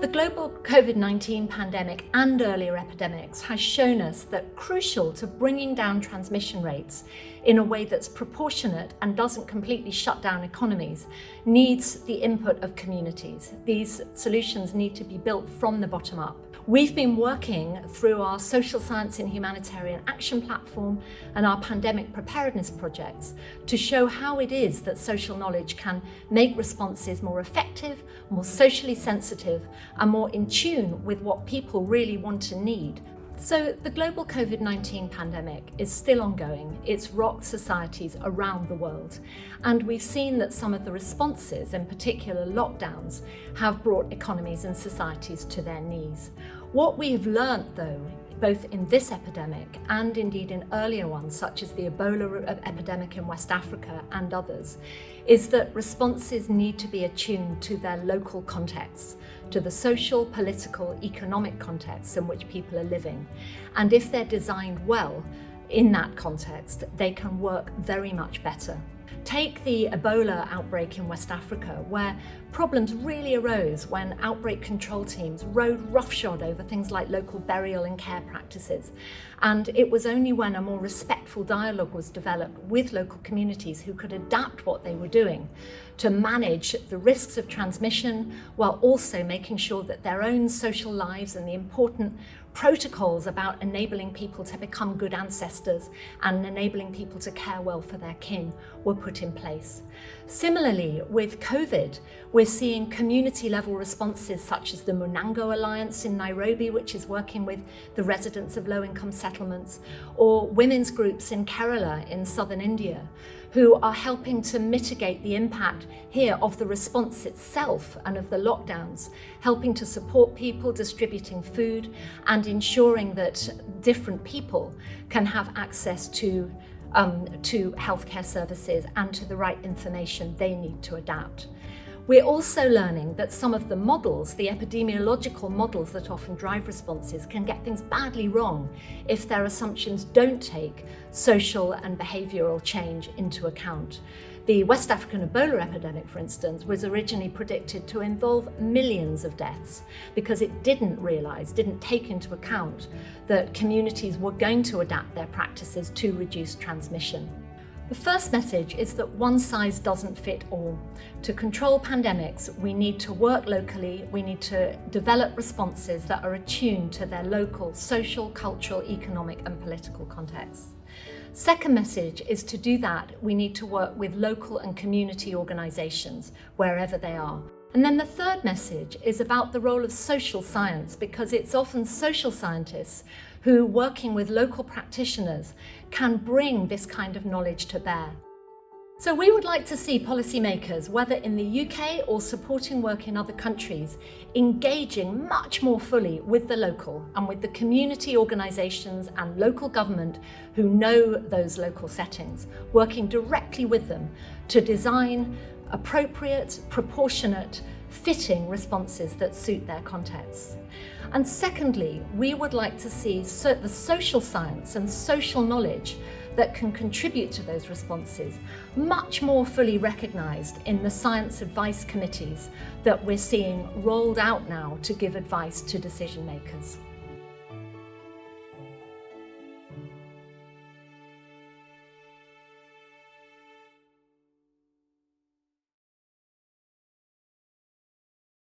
The global COVID-19 pandemic and earlier epidemics has shown us that crucial to bringing down transmission rates in a way that's proportionate and doesn't completely shut down economies needs the input of communities. These solutions need to be built from the bottom up. We've been working through our Social Science and Humanitarian Action Platform and our pandemic preparedness projects to show how it is that social knowledge can make responses more effective, more socially sensitive, and more in tune with what people really want and need. So the global COVID-19 pandemic is still ongoing. It's rocked societies around the world. And we've seen that some of the responses, in particular lockdowns, have brought economies and societies to their knees. What we've learnt, though, both in this epidemic and indeed in earlier ones, such as the Ebola epidemic in West Africa and others, is that responses need to be attuned to their local contexts, to the social, political, economic contexts in which people are living. And if they're designed well in that context, they can work very much better. Take the Ebola outbreak in West Africa, where problems really arose when outbreak control teams rode roughshod over things like local burial and care practices. And it was only when a more respectful dialogue was developed with local communities who could adapt what they were doing to manage the risks of transmission while also making sure that their own social lives and the important protocols about enabling people to become good ancestors and enabling people to care well for their kin were put in place. Similarly, with COVID, we're seeing community level responses such as the Munango Alliance in Nairobi, which is working with the residents of low-income settlements, or women's groups in Kerala in southern India, who are helping to mitigate the impact here of the response itself and of the lockdowns, helping to support people, distributing food, and ensuring that different people can have access to healthcare services and to the right information they need to adapt. We're also learning that some of the models, the epidemiological models that often drive responses, can get things badly wrong if their assumptions don't take social and behavioural change into account. The West African Ebola epidemic, for instance, was originally predicted to involve millions of deaths because it didn't take into account that communities were going to adapt their practices to reduce transmission. The first message is that one size doesn't fit all. To control pandemics, we need to work locally, we need to develop responses that are attuned to their local social, cultural, economic and political contexts. Second message is to do that, we need to work with local and community organisations, wherever they are. And then the third message is about the role of social science, because it's often social scientists who, working with local practitioners, can bring this kind of knowledge to bear. So we would like to see policymakers, whether in the UK or supporting work in other countries, engaging much more fully with the local and with the community organisations and local government who know those local settings, working directly with them to design appropriate, proportionate, fitting responses that suit their contexts. And secondly, we would like to see the social science and social knowledge that can contribute to those responses much more fully recognised in the science advice committees that we're seeing rolled out now to give advice to decision makers.